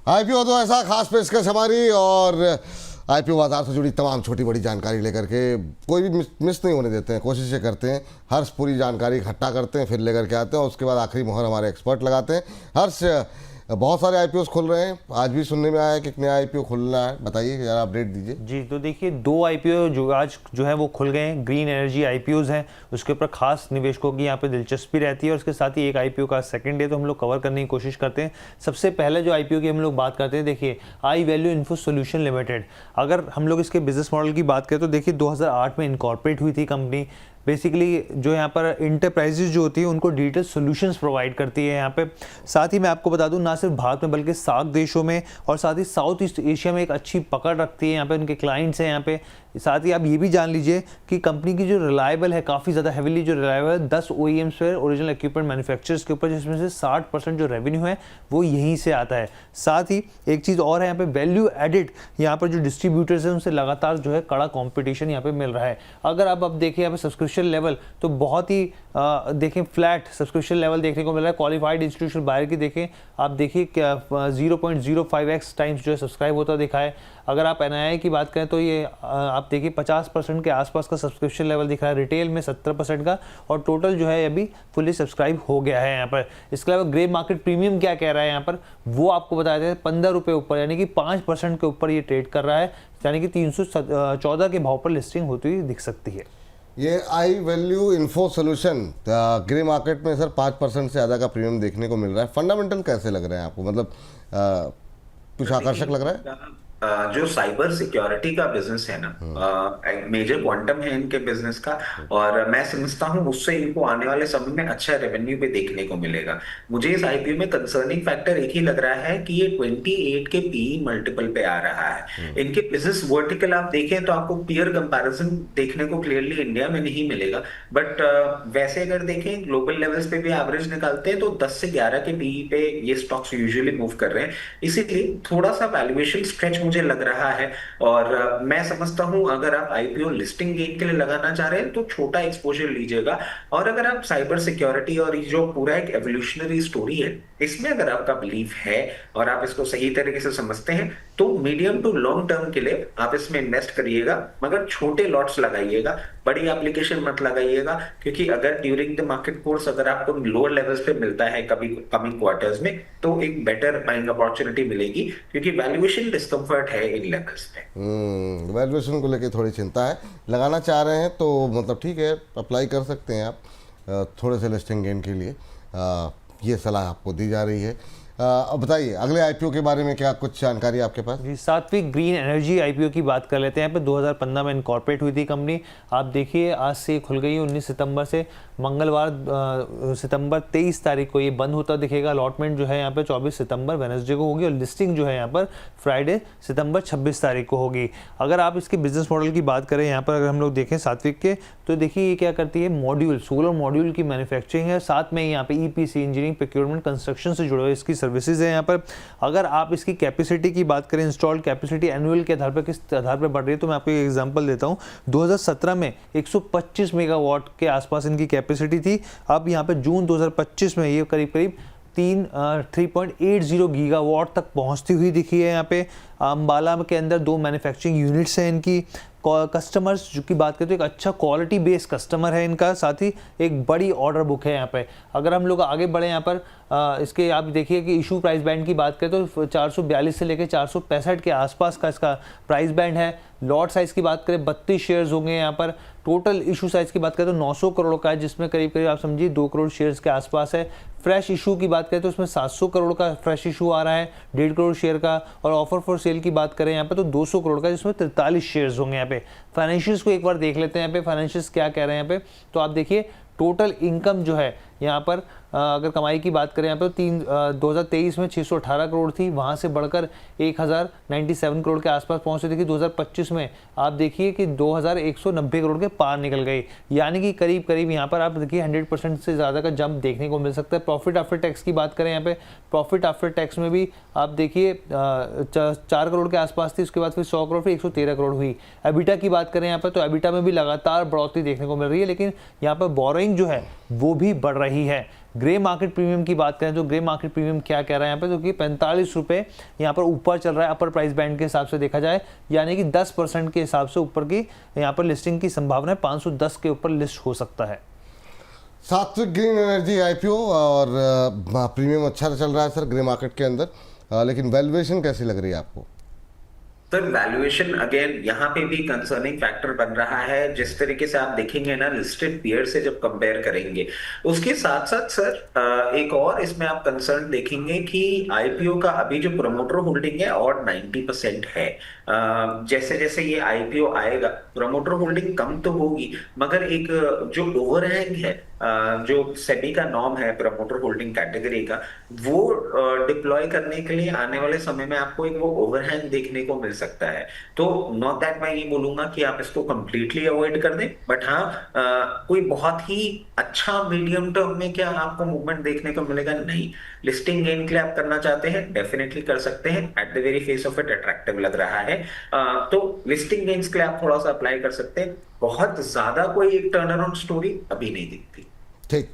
IPO तो ऐसा खास पेशकश हमारी, और आईपीओ बाजार से जुड़ी तमाम छोटी बड़ी जानकारी लेकर के कोई भी मिस नहीं होने देते हैं, कोशिशें करते हैं। हर्ष पूरी जानकारी इकट्ठा करते हैं, फिर लेकर के आते हैं, और उसके बाद आखिरी मोहर हमारे एक्सपर्ट लगाते हैं। हर्ष, बहुत सारे आईपीओ खुल रहे हैं, आज भी सुनने में आया कि एक नया आईपीओ खुलना है, बताइए जरा अपडेट दीजिए। जी, तो देखिए 2 आईपीओ जो आज जो है वो खुल गए हैं, ग्रीन एनर्जी आईपीओज हैं, उसके ऊपर खास निवेशकों की यहाँ पे दिलचस्पी रहती है, और उसके साथ ही एक आईपीओ का सेकंड डे तो हम लोग कवर करने की कोशिश करते हैं। सबसे पहले जो आईपीओ की हम लोग बात करते हैं, देखिए आई वैल्यू इन्फो सोल्यूशन लिमिटेड। अगर हम लोग इसके बिजनेस मॉडल की बात करें तो देखिए 2008 में इनकॉर्पोरेट हुई थी कंपनी। बेसिकली जो यहाँ पर इंटरप्राइजेज जो होती है उनको डिजिटल सॉल्यूशंस प्रोवाइड करती है यहाँ पे। साथ ही मैं आपको बता दूं, ना सिर्फ भारत में बल्कि सार्क देशों में और साथ ही साउथ ईस्ट एशिया में एक अच्छी पकड़ रखती है यहाँ पे, उनके क्लाइंट्स हैं यहाँ पे। साथ ही आप ये भी जान लीजिए कि कंपनी की जो रिलायबल है, काफ़ी ज़्यादा हेविली जो रिलायबल है, 10 OEMs पे ओरिजिनल इक्विपमेंट मैन्युफैक्चरर्स के ऊपर, जिसमें से 60% जो रेवेन्यू है वो यहीं से आता है। साथ ही एक चीज़ और है यहाँ पे, वैल्यू एडिड यहाँ पर जो डिस्ट्रीब्यूटर्स हैं उनसे लगातार जो है कड़ा कॉम्पिटिशन यहाँ पे मिल रहा है। अगर आप अब देखिए यहाँ पे सब्सक्रिप्शन लेवल तो बहुत ही देखें फ्लैट सब्सक्रिप्शन लेवल देखने को मिल रहा है। क्वालिफाइड इंस्टीट्यूशनल बायर की देखें, आप देखिए क्या 0.05x टाइम्स जो है सब्सक्राइब होता दिखा है। अगर आप NII की बात करें तो ये आप देखिए 50% के आसपास का सब्सक्रिप्शन लेवल दिख रहा है, रिटेल में 70% का, और टोटल जो है अभी फुली सब्सक्राइब हो गया है यहाँ पर। इसके अलावा ग्रे मार्केट प्रीमियम क्या कह रहा है यहाँ पर, वो आपको बता देते हैं 15 रुपये ऊपर, यानी कि 5% के ऊपर ये ट्रेड कर रहा है, यानी कि 314 के भाव पर लिस्टिंग होती हुई दिख सकती है। ये I value info solution grey market में सर 5% से ज़्यादा का प्रीमियम देखने को मिल रहा है। फंडामेंटल कैसे लग रहे हैं आपको, मतलब कुछ आकर्षक लग रहा है? जो साइबर सिक्योरिटी का बिजनेस है ना, मेजर क्वांटम है इनके बिजनेस का, और मैं समझता हूँ उससे इनको आने वाले समय में अच्छा रेवेन्यू पे देखने को मिलेगा। मुझे इस आईपीओ में कंसर्निंग फैक्टर एक ही लग रहा है कि ये 28 के पीई मल्टीपल पे आ रहा है। इनके बिजनेस वर्टिकल आप देखें तो आपको पीयर कंपैरिजन देखने को क्लियरली इंडिया में नहीं मिलेगा, बट वैसे अगर देखें ग्लोबल लेवल्स पे भी एवरेज निकालते हैं तो 10 से 11 के पीई पे ये स्टॉक्स यूजुअली मूव कर रहे हैं। इसीलिए थोड़ा सा वैल्यूएशन स्ट्रेच मुझे लग रहा है, और मैं समझता हूं अगर आप आईपीओ लिस्टिंग गेन के लिए लगाना चाह रहे हैं तो छोटा एक्सपोजर लीजिएगा, और अगर आप साइबर सिक्योरिटी और ये जो पूरा एक एवोल्यूशनरी स्टोरी है इसमें अगर आपका बिलीफ है और आप इसको सही तरीके से समझते हैं तो मीडियम टू लॉन्ग टर्म के लिए आप इसमें इन्वेस्ट करिएगा, मगर छोटे लॉट्स लगाइएगा, बड़ी एप्लीकेशन मत लगाइएगा, क्योंकि अगर ड्यूरिंग द मार्केट कोर्स अगर आपको लोअर लेवल्स पे मिलता है कभी कमिंग क्वार्टर्स में तो एक बेटर बाइंग अपॉर्चुनिटी मिलेगी, क्योंकि वैल्यूएशन डिस्कम्फर्ट है इन लेवल्स पे। वैल्यूएशन को लेके थोड़ी चिंता है। लगाना चाह रहे हैं तो मतलब ठीक है, अप्लाई कर सकते हैं आप थोड़े से लिस्टिंग गेन के लिए, ये सलाह आपको दी जा रही है। अब बताइए अगले आईपीओ के बारे में क्या कुछ जानकारी आपके पास? जी, सात्विक ग्रीन एनर्जी आईपीओ की बात कर लेते हैं। यहाँ पे 2015 में इनकॉर्पोरेट हुई थी कंपनी। आप देखिए आज से खुल गई है 19 सितंबर से, मंगलवार सितंबर 23 तारीख को ये बंद होता दिखेगा। अलॉटमेंट जो है यहाँ पे 24 सितंबर वेडनेसडे को होगी, और लिस्टिंग जो है यहाँ पर फ्राइडे सितंबर 26 तारीख को होगी। अगर आप इसके बिजनेस मॉडल की बात करें यहाँ पर, अगर हम लोग देखें सात्विक के, तो देखिए ये क्या करती है, मॉड्यूल सोलर मॉड्यूल की मैन्युफैक्चरिंग है, साथ में यहाँ पे EPC इंजीनियरिंग प्रोक्योरमेंट कंस्ट्रक्शन से जुड़े हुए इसकी सर्विसेज है यहाँ पर। अगर आप इसकी कैपेसिटी की बात करें, इंस्टॉल्ड कैपेसिटी एनुअल के आधार पर किस आधार पर बढ़ रही है, तो मैं आपको एक एग्जांपल देता हूँ। 2017 में 125 मेगावाट के आसपास इनकी कैपेसिटी थी। अब यहाँ पे जून 2025 में ये करीब करीब 3.80 गीगावाट तक पहुँचती हुई दिखी है। यहाँ पे अम्बाला के अंदर 2 मैन्युफैक्चरिंग यूनिट्स हैं इनकी। कस्टमर्स जो की बात करें तो एक अच्छा क्वालिटी बेस्ड कस्टमर है इनका, साथ ही एक बड़ी ऑर्डर बुक है यहाँ पे। अगर हम लोग आगे बढ़े यहाँ पर इसके आप देखिए कि इशू प्राइस बैंड की बात करें तो 442 से लेकर 465 के आसपास का इसका प्राइस बैंड है। लॉट साइज़ की बात करें 32 शेयर्स होंगे यहाँ पर। टोटल इशू साइज़ की बात करें तो 900 करोड़ का है, जिसमें करीब करीब आप समझिए 2 करोड़ शेयर्स के आसपास है। फ्रेश इशू की बात करें तो उसमें 700 करोड़ का फ्रेश इशू आ रहा है, 1.5 करोड़ शेयर का। और ऑफर फॉर सेल की बात करें यहाँ पे तो 200 करोड़ का, जिसमें 43 शेयर्स होंगे यहाँ पे। फाइनेंशियल्स को एक बार देख लेते हैं यहाँ पे, फाइनेंशियल्स क्या कह रहे हैं यहाँ पे। तो आप देखिए टोटल इनकम जो है यहाँ पर अगर कमाई की बात करें यहाँ पर 2023 में 618 करोड़ थी, वहाँ से बढ़कर 1097 करोड़ के आसपास पहुँची थी। 2025 में आप देखिए कि 2190 करोड़ के पार निकल गई, यानी कि करीब करीब यहाँ पर आप देखिए 100% से ज़्यादा का जंप देखने को मिल सकता है। प्रॉफिट आफ्टर टैक्स की बात करें यहाँ पे, प्रॉफिट आफ्टर टैक्स में भी आप देखिए 4 करोड़ के आसपास थी, उसके बाद फिर 100 करोड़, फिर 113 करोड़ हुई। एबिटा की बात करें यहाँ पर तो एबिटा में भी लगातार बढ़ोतरी देखने को मिल रही है, लेकिन यहाँ पर बोरोइंग लिस्टिंग जो है वो भी बढ़ रही है। ग्रे मार्केट प्रीमियम की बात करें तो ग्रे मार्केट प्रीमियम क्या कह रहा है यहाँ पे, तो कि 45 रुपये यहाँ पर ऊपर चल रहा है अपर प्राइस बैंड के हिसाब से देखा जाए, यानी कि 10% के हिसाब से ऊपर की यहाँ पर लिस्टिंग की संभावना है, 510 के ऊपर लिस्ट हो सकता है। सात्विक ग्रीन एनर्जी आईपीओ और प्रीमियम अच्छा चल रहा है सर ग्रे मार्केट के अंदर, लेकिन वैल्यूएशन कैसी लग रही है आपको? सर वैल्यूएशन अगेन यहाँ पे भी कंसर्निंग फैक्टर बन रहा है। जिस तरीके से आप देखेंगे ना लिस्टेड पीयर से जब कंपेयर करेंगे, उसके साथ साथ सर एक और इसमें आप कंसर्न देखेंगे कि आईपीओ का अभी जो प्रमोटर होल्डिंग है और 90% है। जैसे जैसे ये आईपीओ आएगा प्रमोटर होल्डिंग कम तो होगी, मगर एक जो ओवरहैंग है जो सेबी का नॉर्म है प्रमोटर होल्डिंग कैटेगरी का, वो डिप्लॉय करने के लिए आने वाले समय में आपको एक वो ओवरहैंग देखने को मिल सकता है। तो नॉट दैट मैं ये बोलूंगा कि आप इसको कंप्लीटली अवॉइड कर दें, बट हाँ कोई बहुत ही अच्छा मीडियम टर्म में क्या आपको मूवमेंट देखने को मिलेगा नहीं। लिस्टिंग गेन के लिए आप करना चाहते हैं डेफिनेटली कर सकते हैं, at the very face of it attractive लग रहा है। तो लिस्टिंग गेन्स के लिए आप थोड़ा सा अप्लाई कर सकते हैं। बहुत ज्यादा कोई एक टर्न अराउंड स्टोरी अभी नहीं दिखती। ठीक,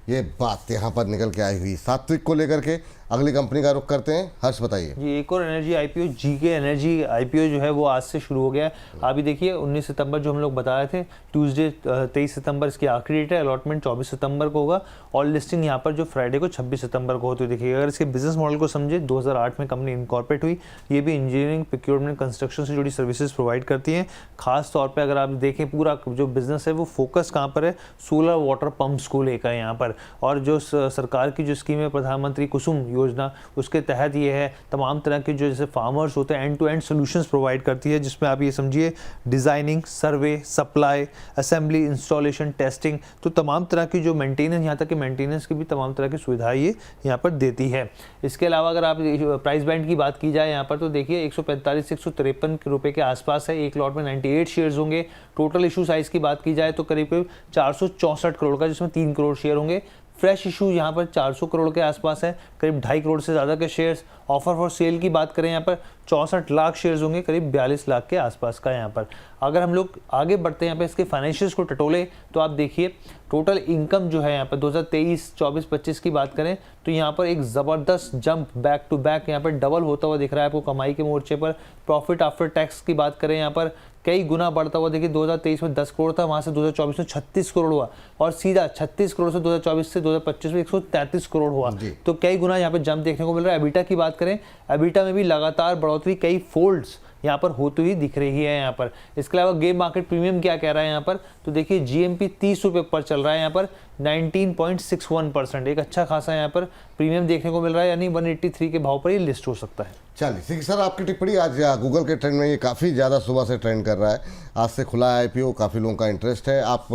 ये बात यहाँ पर निकल के आई हुई। सात्विक को लेकर के अगली कंपनी का रुख करते हैं। हर्ष बताइए जी, एक और energy IPO GK energy IPO जो है वो आज से शुरू हो गया है। अभी देखिए 19 सितंबर जो हम लोग बता रहे थे, ट्यूसडे 23 सितंबर इसकी आखिरी डेट है, अलॉटमेंट 24 सितंबर को होगा और लिस्टिंग यहाँ पर जो फ्राइडे को 26 सितंबर को होती है। देखिए अगर इसके बिजनेस मॉडल को समझे, 2008 में कंपनी इनकॉर्पोरेट हुई। ये भी इंजीनियरिंग, प्रोक्योरमेंट, कंस्ट्रक्शन से जुड़ी सर्विसेज प्रोवाइड करती हैं। खास तौर पर अगर आप देखें पूरा जो बिजनेस है वो फोकस कहाँ पर है, सोलर वाटर पम्प्स को लेकर यहाँ पर। और जो सरकार की जो स्कीम है प्रधानमंत्री कुसुम योजना, उसके तहत ये है तमाम तरह के जो जैसे फार्मर्स होते हैं end to end solutions provide करती है, जिसमें आप ये समझिए designing, survey, supply, assembly, installation, testing, तो तमाम तरह की जो मेंटेनेंस, यहाँ तक कि मेंटेनेंस की भी तमाम तरह की सुविधाएं ये यहाँ पर देती है। इसके अलावा अगर आप प्राइस बैंड की बात की जाए यहाँ पर, तो देखिए 145 से 153 रुपये के आसपास है। एक लॉट में 98 शेयर्स होंगे। टोटल इशू साइज की बात की जाए तो करीब 464 करोड़ का, जिसमें 3 करोड़ शेयर होंगे। फ्रेश इशू यहाँ पर 400 करोड़ के आसपास है, करीब 2.5 करोड़ से ज़्यादा के शेयर्स। ऑफर फॉर सेल की बात करें यहाँ पर 64 लाख शेयर्स होंगे, करीब 42 लाख के आसपास का यहाँ पर। अगर हम लोग आगे बढ़ते हैं यहाँ पे इसके फाइनेंशियल्स को टटोले, तो आप देखिए टोटल इनकम जो है यहाँ पर 2023, 24, 25 की बात करें तो यहाँ पर एक ज़बरदस्त जंप बैक टू बैक यहाँ पर डबल होता हुआ दिख रहा है आपको कमाई के मोर्चे पर। प्रॉफिट आफ्टर टैक्स की बात करें यहाँ पर कई गुना बढ़ता हुआ, देखिए 2023 में 10 करोड़ था, वहाँ से 2024 में 36 करोड़ हुआ और सीधा 36 करोड़ से 2024 से 2025 में 133 करोड़ हुआ। तो कई गुना यहाँ पे जंप देखने को मिल रहा है। एबिटा की बात करें, एबिटा में भी लगातार बढ़ोतरी, कई फोल्ड्स यहाँ पर होती हुई दिख रही है यहाँ पर। इसके अलावा गेम मार्केट प्रीमियम क्या कह रहा है यहाँ पर, तो देखिए जीएमपी 30 रुपये पर चल रहा है यहाँ पर, 19.61%, एक अच्छा खासा यहाँ पर प्रीमियम देखने को मिल रहा है, यानी 183 के भाव पर ये लिस्ट हो सकता है। चलिए सर, आपकी टिप्पणी। आज गूगल के ट्रेंड में ये काफ़ी ज़्यादा सुबह से ट्रेंड कर रहा है, आज से खुला है आईपीओ, काफ़ी लोगों का इंटरेस्ट है। आप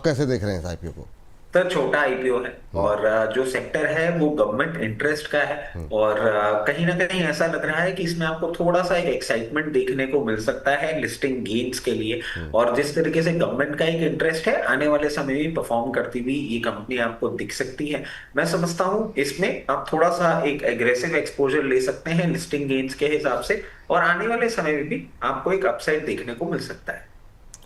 कैसे देख रहे हैं इस आईपीओ को? सर छोटा आईपीओ है और जो सेक्टर है वो गवर्नमेंट इंटरेस्ट का है और कहीं ना कहीं ऐसा लग रहा है कि इसमें आपको थोड़ा सा एक एक्साइटमेंट देखने को मिल सकता है लिस्टिंग गेन्स के लिए। और जिस तरीके से गवर्नमेंट का एक इंटरेस्ट है, आने वाले समय में परफॉर्म करती हुई ये कंपनी आपको दिख सकती है। मैं समझता हूँ इसमें आप थोड़ा सा एक एग्रेसिव एक्सपोजर ले सकते हैं लिस्टिंग गेन्स के हिसाब से, और आने वाले समय में भी आपको एक अपसाइड देखने को मिल सकता है।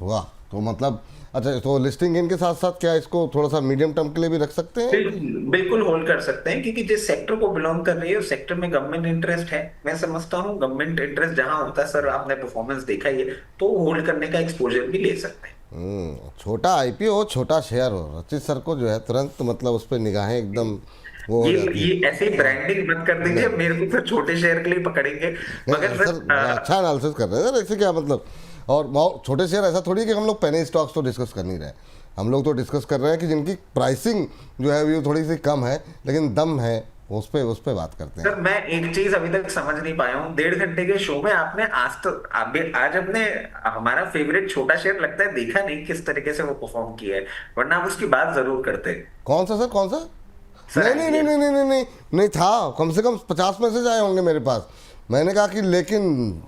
वाह, तो मतलब अच्छा, तो लिस्टिंग गेन के साथ साथ क्या इसको थोड़ा सा मीडियम टर्म के लिए भी रख सकते हैं? बिल्कुल होल्ड कर सकते हैं, क्योंकि जिस सेक्टर को बिलोंग कर रही है उस सेक्टर में गवर्नमेंट इंटरेस्ट है। मैं समझता हूँ गवर्नमेंट इंटरेस्ट जहां होता है सर, आपने परफॉर्मेंस देखा ही है, तो होल्ड करने का एक्सपोजर भी ले सकते हैं। छोटा आईपीओ हो, छोटा शेयर हो, रचित सर को जो है तुरंत मतलब उस पर निगाहें एकदम वो ये ऐसे ब्रांडिंग मत कर दीजिए, मेरे को फिर छोटे शेयर के लिए पकड़ेंगे। मगर सर अच्छा एनालिसिस कर रहे हैं सर, ऐसे क्या मतलब। और छोटे शेयर ऐसा थोड़ी कि हम लोग पेनी स्टॉक्स तो डिस्कस कर नहीं रहे, हम लोग तो डिस्कस कर रहे हैं कि जिनकी प्राइसिंग जो है वो थोड़ी सी कम है लेकिन दम है, उस पे बात करते हैं। सर मैं एक चीज अभी तक समझ नहीं पाया हूँ, 1.5 घंटे के शो में आपने आज अपने हमारा फेवरेट छोटा शेयर लगता है देखा नहीं किस तरीके से वो परफॉर्म किया है, वरना आप उसकी बात जरूर करते। कौन सा सर, कौन सा? नहीं था, कम से कम 50 मैसेज आए होंगे मेरे पास। मैंने कहा कि लेकिन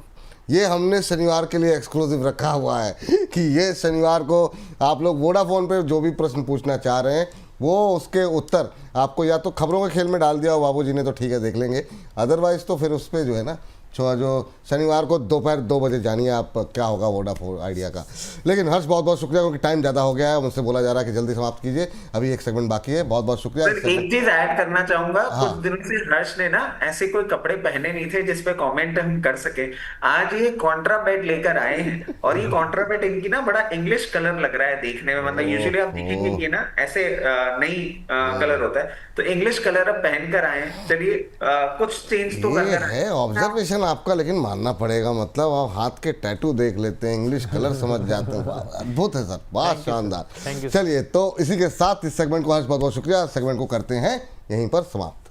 ये हमने शनिवार के लिए एक्सक्लूसिव रखा हुआ है कि ये शनिवार को आप लोग वोडाफोन पे जो भी प्रश्न पूछना चाह रहे हैं वो उसके उत्तर आपको या तो खबरों के खेल में डाल दिया हो बाबू जी ने, तो ठीक है देख लेंगे, अदरवाइज तो फिर उस पर जो है ना जो शनिवार को दोपहर 2 बजे जानिए आप क्या होगा वोडाफोन आइडिया का। लेकिन हर्ष बहुत बहुत शुक्रिया, क्योंकि टाइम ज़्यादा हो गया है, मुझसे बोला जा रहा है कि जल्दी समाप्त कीजिए, अभी एक सेगमेंट बाकी है। बहुत बहुत शुक्रिया। सर एक चीज ऐड करना चाहूंगा, हाँ। कुछ दिनों से हर्ष ने ना ऐसे कोई कपड़े पहने नहीं थे जिसपे कमेंट हम कर सके। आज ये कॉन्ट्राबैट लेकर आए हैं और ये कॉन्ट्राबैट इनकी ना बड़ा इंग्लिश कलर लग रहा है देखने में। मतलब यूजुअली आप देखेंगे कि ना ऐसे नई कलर होता है, तो इंग्लिश कलर अब पहन कर आए हैं। चलिए कुछ चेंज तो ये करना है ऑब्जर्वेशन आपका, लेकिन मानना पड़ेगा। मतलब आप हाथ के टैटू देख लेते हैं, इंग्लिश कलर समझ जाते हैं। अद्भुत है सर, बहुत शानदार। Thank you, चलिए, तो इसी के साथ इस सेगमेंट को हर्ष बहुत बहुत शुक्रिया, सेगमेंट को करते हैं यहीं पर समाप्त।